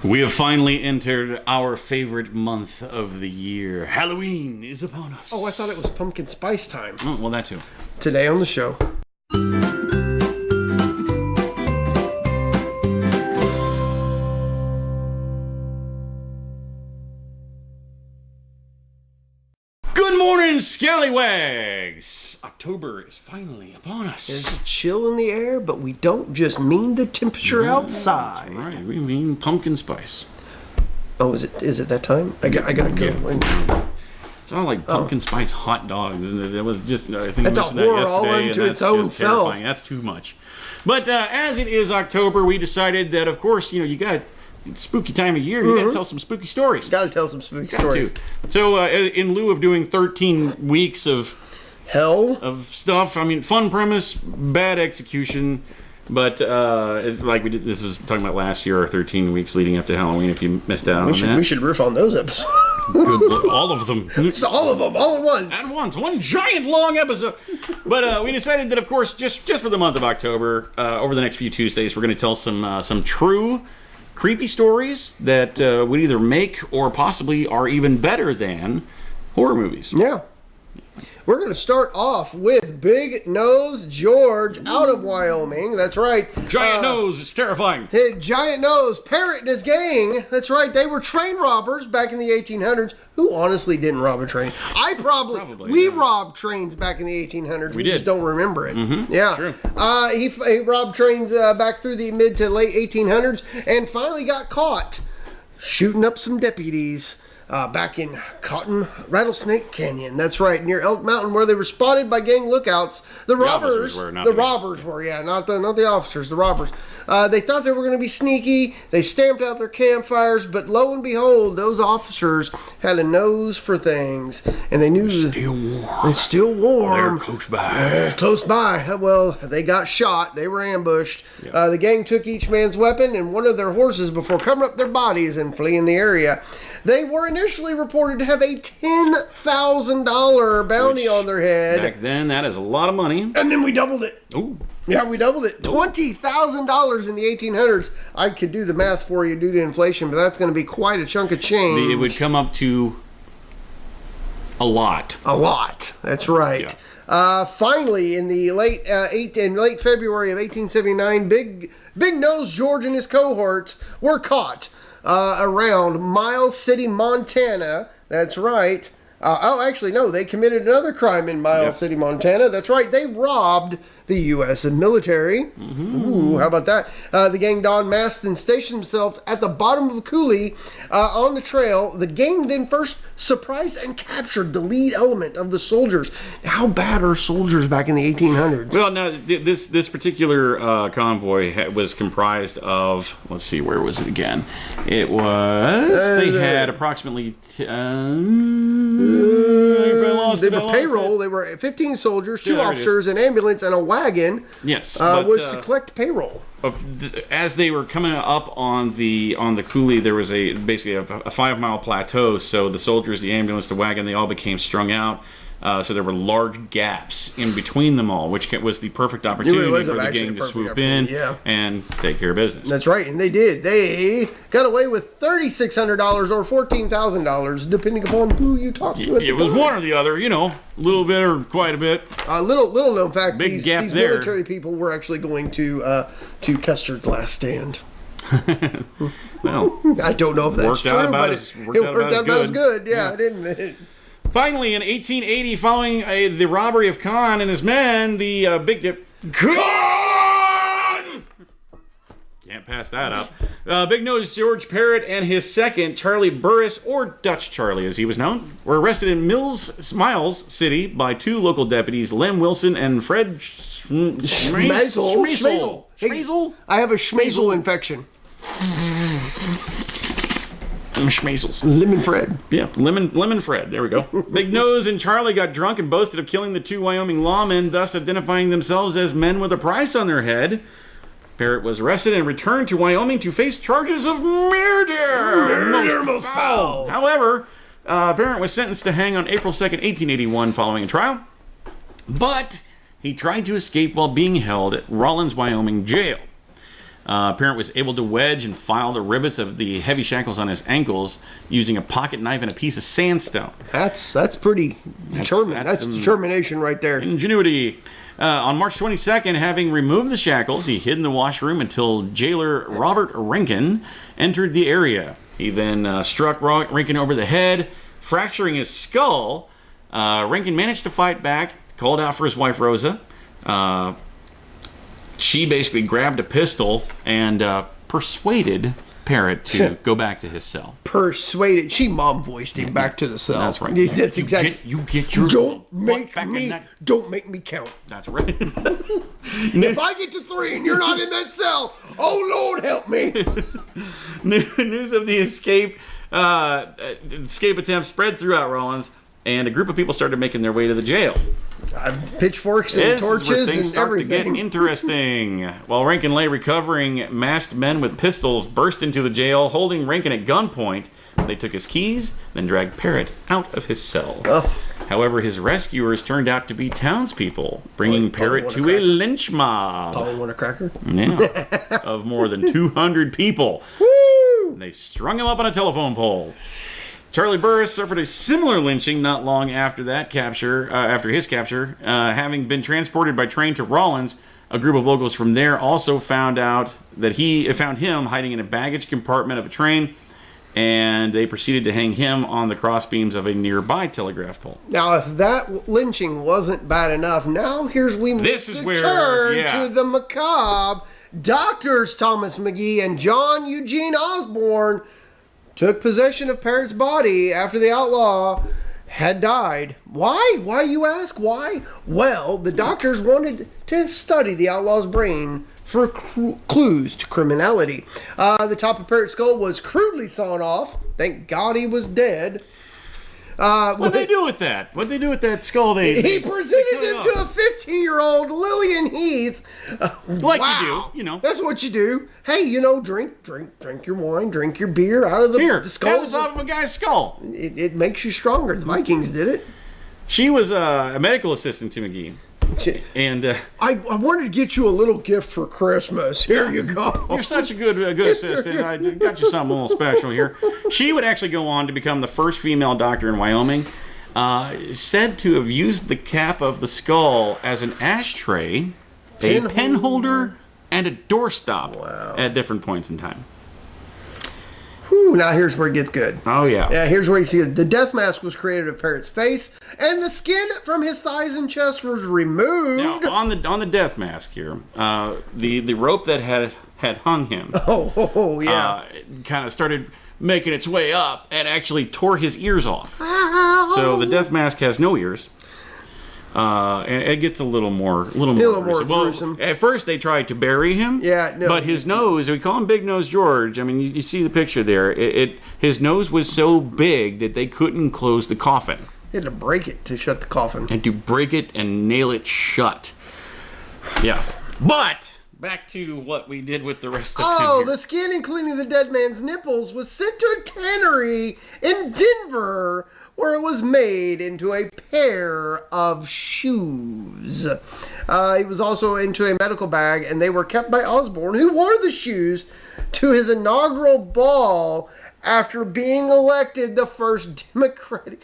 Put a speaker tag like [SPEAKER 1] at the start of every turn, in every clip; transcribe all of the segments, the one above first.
[SPEAKER 1] We have finally entered our favorite month of the year. Halloween is upon us.
[SPEAKER 2] Oh, I thought it was pumpkin spice time.
[SPEAKER 1] Oh, well, that too.
[SPEAKER 2] Today on the show.
[SPEAKER 1] Good morning, scallywags! October is finally upon us.
[SPEAKER 2] There's a chill in the air, but we don't just mean the temperature outside.
[SPEAKER 1] That's right, we mean pumpkin spice.
[SPEAKER 2] Oh, is it that time? I gotta go.
[SPEAKER 1] Yeah. It's all like pumpkin spice hot dogs. It was just, I think
[SPEAKER 2] that's a horror all unto its own self.
[SPEAKER 1] Terrifying. That's too much. But as it is October, we decided that, of course, you got spooky time of year. You got to tell some spooky stories.
[SPEAKER 2] Got to tell some spooky stories.
[SPEAKER 1] So, in lieu of doing 13 weeks of
[SPEAKER 2] hell
[SPEAKER 1] of stuff, I mean, fun premise, bad execution. But it's like we did. This was talking about last year, our 13 weeks leading up to Halloween. If you missed out on that,
[SPEAKER 2] we should riff on those episodes.
[SPEAKER 1] Good, all of them.
[SPEAKER 2] It's all of them, all at once.
[SPEAKER 1] At once, one giant long episode. But we decided that, of course, just for the month of October, over the next few Tuesdays, we're going to tell some true creepy stories that would either make or possibly are even better than horror movies.
[SPEAKER 2] Yeah. We're going to start off with Big Nose George out of Wyoming. That's right.
[SPEAKER 1] Giant Nose. It's terrifying.
[SPEAKER 2] Giant Nose. Parrot and his gang. That's right. They were train robbers back in the 1800s. Who honestly didn't rob a train? We robbed trains back in the 1800s. We just don't remember it.
[SPEAKER 1] Mm-hmm.
[SPEAKER 2] Yeah.
[SPEAKER 1] True.
[SPEAKER 2] He robbed trains back through the mid to late 1800s and finally got caught shooting up some deputies. Back in Rattlesnake Canyon. That's right, near Elk Mountain, where they were spotted by gang lookouts. The robbers were, not the officers, the robbers. They thought they were going to be sneaky. They stamped out their campfires, but lo and behold, those officers had a nose for things, and they knew
[SPEAKER 1] they're
[SPEAKER 2] still warm.
[SPEAKER 1] They're close by.
[SPEAKER 2] Well, they got shot. They were ambushed. Yep. The gang took each man's weapon and one of their horses before covering up their bodies and fleeing the area. They were initially reported to have a $10,000 bounty on their head.
[SPEAKER 1] Back then, that is a lot of money.
[SPEAKER 2] And then we doubled it.
[SPEAKER 1] Ooh.
[SPEAKER 2] Yeah, we doubled it. $20,000 in the 1800s. I could do the math for you due to inflation, but that's going to be quite a chunk of change.
[SPEAKER 1] It would come up to a lot.
[SPEAKER 2] A lot. That's right. Yeah. Finally, in the late February of 1879, Big Nose George and his cohorts were caught around Miles City, Montana. That's right. They committed another crime in Miles City, Montana. That's right. They robbed the U.S. military. Mm-hmm. Ooh, how about that? The gang donned masks and stationed themselves at the bottom of a coulee on the trail. The gang then first surprised and captured the lead element of the soldiers. How bad are soldiers back in the 1800s?
[SPEAKER 1] Well, now, this particular convoy was comprised of, let's see, where was it again? It was, they had approximately...
[SPEAKER 2] They were 15 soldiers, 2 officers, an ambulance, and a wagon.
[SPEAKER 1] Yes,
[SPEAKER 2] was to collect payroll.
[SPEAKER 1] As they were coming up on the coulee, there was basically a 5-mile plateau. So the soldiers, the ambulance, the wagon, they all became strung out. So there were large gaps in between them all, which was the perfect opportunity for the gang to swoop in and take care of business.
[SPEAKER 2] That's right, and they did. They got away with $3,600 or $14,000, depending upon who you talk to.
[SPEAKER 1] It was one or the other, a little bit or quite a bit.
[SPEAKER 2] Little known fact: these
[SPEAKER 1] there.
[SPEAKER 2] military people were actually going to Custer's Last Stand.
[SPEAKER 1] Well,
[SPEAKER 2] I don't know if that's true, but it worked out about as good. Yeah, didn't it?
[SPEAKER 1] Finally, in 1880, following the robbery of Khan and his men, the Khan! Can't pass that up. Big Nose George Parrott and his second, Charlie Burris, or Dutch Charlie as he was known, were arrested in Miles City by 2 local deputies, Lem Wilson and Fred Schmeisel.
[SPEAKER 2] Schmeisel? I have a Schmeisel infection.
[SPEAKER 1] Schmeisels.
[SPEAKER 2] Lemon Fred.
[SPEAKER 1] Yeah, Lemon Fred. There we go. Big Nose and Charlie got drunk and boasted of killing the 2 Wyoming lawmen, thus identifying themselves as men with a price on their head. Parrott was arrested and returned to Wyoming to face charges of murder.
[SPEAKER 2] Most foul.
[SPEAKER 1] However, Parrott was sentenced to hang on April 2nd, 1881, following a trial. But he tried to escape while being held at Rawlins, Wyoming jail. Parent was able to wedge and file the rivets of the heavy shackles on his ankles using a pocket knife and a piece of sandstone.
[SPEAKER 2] That's pretty determined. That's determination right there.
[SPEAKER 1] Ingenuity. On March 22nd, having removed the shackles, he hid in the washroom until jailer Robert Rankin entered the area. He then struck Rankin over the head, fracturing his skull. Rankin managed to fight back, called out for his wife Rosa. She basically grabbed a pistol and persuaded Parrott to go back to his cell.
[SPEAKER 2] Persuaded. She mom voiced him back to the cell.
[SPEAKER 1] That's right.
[SPEAKER 2] That's exactly.
[SPEAKER 1] You get your
[SPEAKER 2] don't make me count.
[SPEAKER 1] That's right.
[SPEAKER 2] If I get to 3 and you're not in that cell, oh Lord help me.
[SPEAKER 1] News of the escape attempt spread throughout Rollins, and a group of people started making their way to the jail.
[SPEAKER 2] Pitchforks and torches and everything.
[SPEAKER 1] To get interesting. While Rankin lay recovering, masked men with pistols burst into the jail, holding Rankin at gunpoint. They took his keys, then dragged Parrott out of his cell.
[SPEAKER 2] Oh.
[SPEAKER 1] However, his rescuers turned out to be townspeople, bringing Parrott to a lynch mob.
[SPEAKER 2] Probably want a cracker?
[SPEAKER 1] Yeah, of more than 200 people.
[SPEAKER 2] Woo!
[SPEAKER 1] And they strung him up on a telephone pole. Charlie Burris suffered a similar lynching not long after his capture. Having been transported by train to Rollins, a group of locals from there also found him hiding in a baggage compartment of a train, and they proceeded to hang him on the crossbeams of a nearby telegraph pole.
[SPEAKER 2] Now, if that lynching wasn't bad enough, now here's turn to the macabre. Doctors Thomas McGee and John Eugene Osborne took possession of Parrott's body after the outlaw had died. Why? Why, you ask? Why? Well, the doctors wanted to study the outlaw's brain for clues to criminality. The top of Parrott's skull was crudely sawn off. Thank God he was dead.
[SPEAKER 1] What'd they do with that? What'd they do with that skull?
[SPEAKER 2] He presented him to a 15-year-old Lillian Heath.
[SPEAKER 1] Like wow. You do,
[SPEAKER 2] That's what you do. Hey, drink your wine, drink your beer out of the skull.
[SPEAKER 1] At the top of a guy's skull.
[SPEAKER 2] It makes you stronger. The Vikings did it.
[SPEAKER 1] She was a medical assistant to McGee. And
[SPEAKER 2] I wanted to get you a little gift for Christmas. Here you go.
[SPEAKER 1] You're such a good assistant. I got you something a little special here. She would actually go on to become the first female doctor in Wyoming. Said to have used the cap of the skull as an ashtray, a pen holder, and a doorstop at different points in time.
[SPEAKER 2] Whew, now here's where it gets good.
[SPEAKER 1] Oh, yeah.
[SPEAKER 2] Yeah, here's where you see it. The death mask was created of Parrott's face, and the skin from his thighs and chest was removed.
[SPEAKER 1] Now, on the death mask here, the rope that had hung him kind of started making its way up and actually tore his ears off. So the death mask has no ears. And it gets a little more gruesome. At first, they tried to bury him. But his nose, we call him Big Nose George. I mean, you see the picture there. His nose was so big that they couldn't close the coffin.
[SPEAKER 2] They had to break it to shut the coffin.
[SPEAKER 1] And to break it and nail it shut. Yeah. But back to what we did with the rest of him.
[SPEAKER 2] Oh, the skin, including the dead man's nipples, was sent to a tannery in Denver, where it was made into a pair of shoes. It was also into a medical bag, and they were kept by Osborne, who wore the shoes to his inaugural ball after being elected the first Democratic.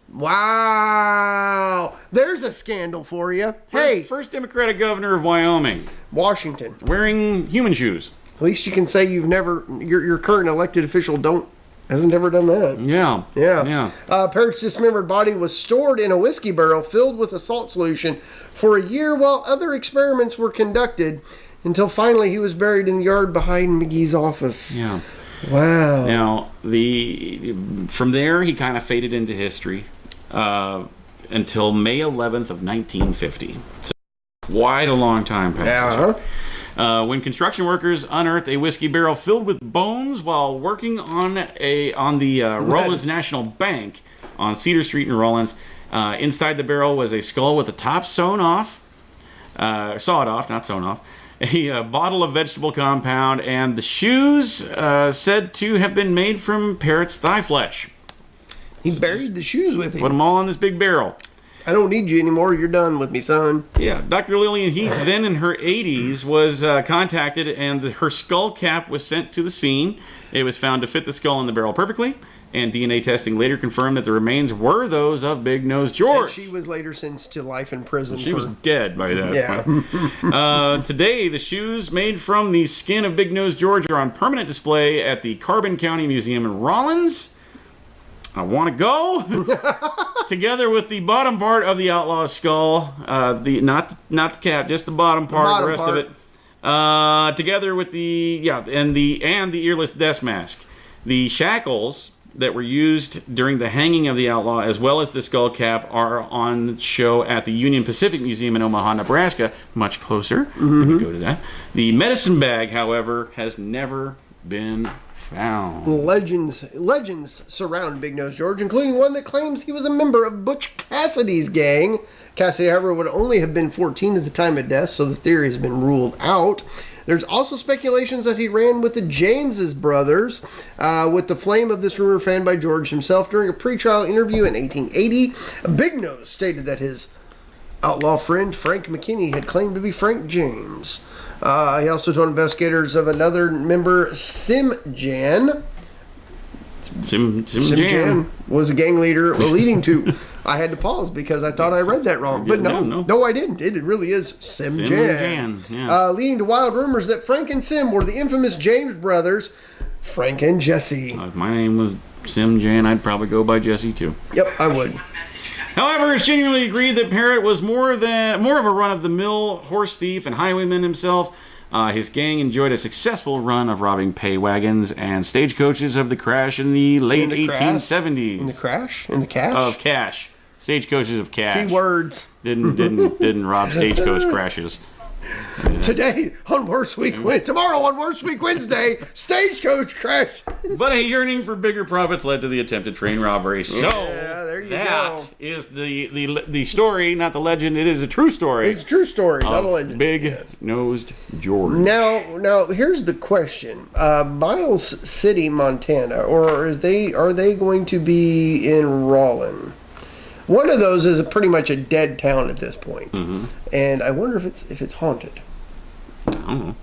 [SPEAKER 2] Wow. There's a scandal for you.
[SPEAKER 1] First Democratic governor of Wyoming.
[SPEAKER 2] Washington.
[SPEAKER 1] Wearing human shoes.
[SPEAKER 2] At least you can say your current elected official hasn't ever done that.
[SPEAKER 1] Yeah.
[SPEAKER 2] Parrott's dismembered body was stored in a whiskey barrel filled with a salt solution for a year while other experiments were conducted until finally he was buried in the yard behind McGee's office.
[SPEAKER 1] Yeah.
[SPEAKER 2] Wow.
[SPEAKER 1] Now, from there, he kind of faded into history until May 11th of 1950. So quite a long time passes. When construction workers unearthed a whiskey barrel filled with bones while working on the Rollins National Bank on Cedar Street in Rollins. Inside the barrel was a skull with the top sawed off, not sewn off, a bottle of vegetable compound, and the shoes said to have been made from Parrott's thigh flesh.
[SPEAKER 2] He buried the shoes with him.
[SPEAKER 1] Put them all in this big barrel.
[SPEAKER 2] I don't need you anymore. You're done with me, son.
[SPEAKER 1] Yeah, Dr. Lillian Heath, then in her 80s, was contacted, and her skull cap was sent to the scene. It was found to fit the skull and the barrel perfectly, and DNA testing later confirmed that the remains were those of Big Nose George.
[SPEAKER 2] And she was later sentenced to life in prison.
[SPEAKER 1] She was dead by that point. Today, the shoes made from the skin of Big Nose George are on permanent display at the Carbon County Museum in Rollins. I want to go. Together with the bottom part of the outlaw's skull, not the cap, just the bottom part, the rest of it. Together with the earless death mask, the shackles that were used during the hanging of the outlaw, as well as the skull cap, are on show at the Union Pacific Museum in Omaha, Nebraska. Much closer. We can go to that. The medicine bag, however, has never been found.
[SPEAKER 2] Legends surround Big Nose George, including one that claims he was a member of Butch Cassidy's gang. Cassidy, however, would only have been 14 at the time of death, so the theory has been ruled out. There's also speculations that he ran with the Jameses brothers, with the flame of this rumor fanned by George himself during a pre-trial interview in 1880. Big Nose stated that his outlaw friend Frank McKinney had claimed to be Frank James. He also told investigators of another member, Sim Jan.
[SPEAKER 1] Sim Jan
[SPEAKER 2] was a gang leader leading to. I had to pause because I thought I read that wrong. But no, I didn't. It really is Sim Jan.
[SPEAKER 1] Yeah.
[SPEAKER 2] Leading to wild rumors that Frank and Sim were the infamous James brothers, Frank and Jesse.
[SPEAKER 1] If my name was Sim Jan, I'd probably go by Jesse too.
[SPEAKER 2] Yep, I would.
[SPEAKER 1] However, it's genuinely agreed that Parrott was more of a run-of-the-mill horse thief and highwayman himself. His gang enjoyed a successful run of robbing pay wagons and stagecoaches of the crash in the late 1870s.
[SPEAKER 2] In the crash? In the cash?
[SPEAKER 1] Of cash. Stagecoaches of cash.
[SPEAKER 2] See words.
[SPEAKER 1] Didn't rob stagecoach crashes.
[SPEAKER 2] Today on Worst Week tomorrow on Worst Week Wednesday, stagecoach crash.
[SPEAKER 1] But a yearning for bigger profits led to the attempted train robbery. So
[SPEAKER 2] there you go.
[SPEAKER 1] That is the story, not the legend. It is a true story.
[SPEAKER 2] It's a true story, not a legend.
[SPEAKER 1] Big-nosed George.
[SPEAKER 2] Now here's the question: Miles City, Montana, or are they going to be in Rollin? One of those is pretty much a dead town at this point. And I wonder if it's haunted.
[SPEAKER 1] I don't know.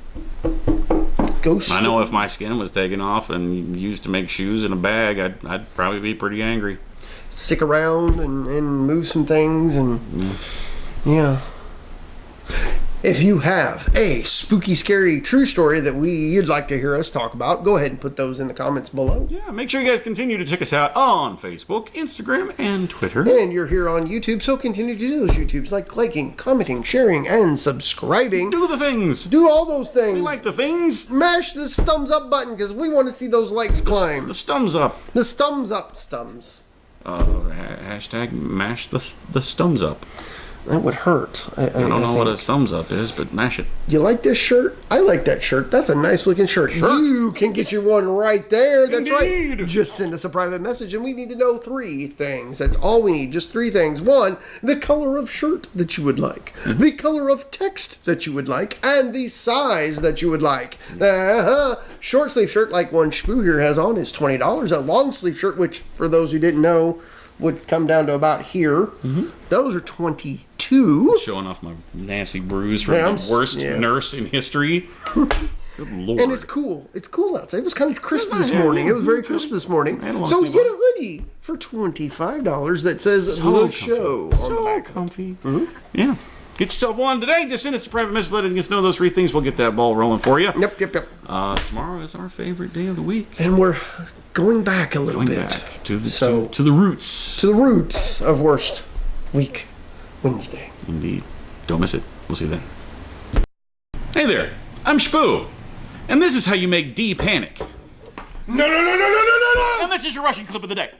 [SPEAKER 2] Ghost.
[SPEAKER 1] I know if my skin was taken off and used to make shoes in a bag, I'd probably be pretty angry.
[SPEAKER 2] Stick around and move some things and yeah. If you have a spooky, scary, true story that you'd like to hear us talk about, go ahead and put those in the comments below.
[SPEAKER 1] Yeah, make sure you guys continue to check us out on Facebook, Instagram, and Twitter.
[SPEAKER 2] And you're here on YouTube, so continue to do those YouTubes, like liking, commenting, sharing, and subscribing.
[SPEAKER 1] Do the things.
[SPEAKER 2] Do all those things.
[SPEAKER 1] We like the things.
[SPEAKER 2] Mash this thumbs up button, because we want to see those likes climb.
[SPEAKER 1] The thumbs up.
[SPEAKER 2] The thumbs up stums.
[SPEAKER 1] Hashtag mash the thumbs up.
[SPEAKER 2] That would hurt. I
[SPEAKER 1] don't know what a thumbs up is, but mash it.
[SPEAKER 2] You like this shirt? I like that shirt. That's a nice looking shirt. You can get you one right there. That's
[SPEAKER 1] Indeed.
[SPEAKER 2] right. Just send us a private message and we need to know 3 things. That's all we need. Just 3 things. 1, the color of shirt that you would like. The color of text that you would like. And the size that you would like. Short sleeve shirt like one Shpoo here has on is $20. A long sleeve shirt, which for those who didn't know, would come down to about here. Those are $22.
[SPEAKER 1] Showing off my nasty bruise from the worst nurse in history. Good Lord.
[SPEAKER 2] And it's cool. It's cool outside. It was kind of crisp this morning. It was very crisp this morning. So you get a hoodie for $25 that says The Show on the back.
[SPEAKER 1] Comfy. Yeah. Get yourself one today. Just send us a private message letting us know those 3 things. We'll get that ball rolling for you.
[SPEAKER 2] Yep.
[SPEAKER 1] Tomorrow is our favorite day of the week.
[SPEAKER 2] And we're going back a little bit.
[SPEAKER 1] Back to the roots.
[SPEAKER 2] To the roots of Worst Week Wednesday.
[SPEAKER 1] Indeed. Don't miss it. We'll see you then. Hey there. I'm Shpoo. And this is how you make D panic.
[SPEAKER 2] No.
[SPEAKER 1] And this is your Russian clip of the day.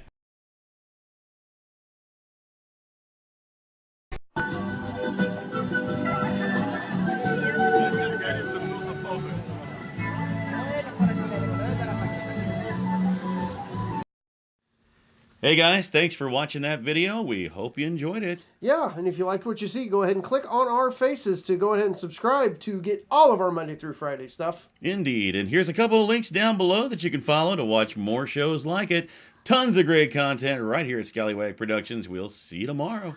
[SPEAKER 1] Hey guys, thanks for watching that video. We hope you enjoyed it.
[SPEAKER 2] Yeah, and if you liked what you see, go ahead and click on our faces to go ahead and subscribe to get all of our Monday through Friday stuff.
[SPEAKER 1] Indeed, and here's a couple of links down below that you can follow to watch more shows like it. Tons of great content right here at Scallywag Productions. We'll see you tomorrow.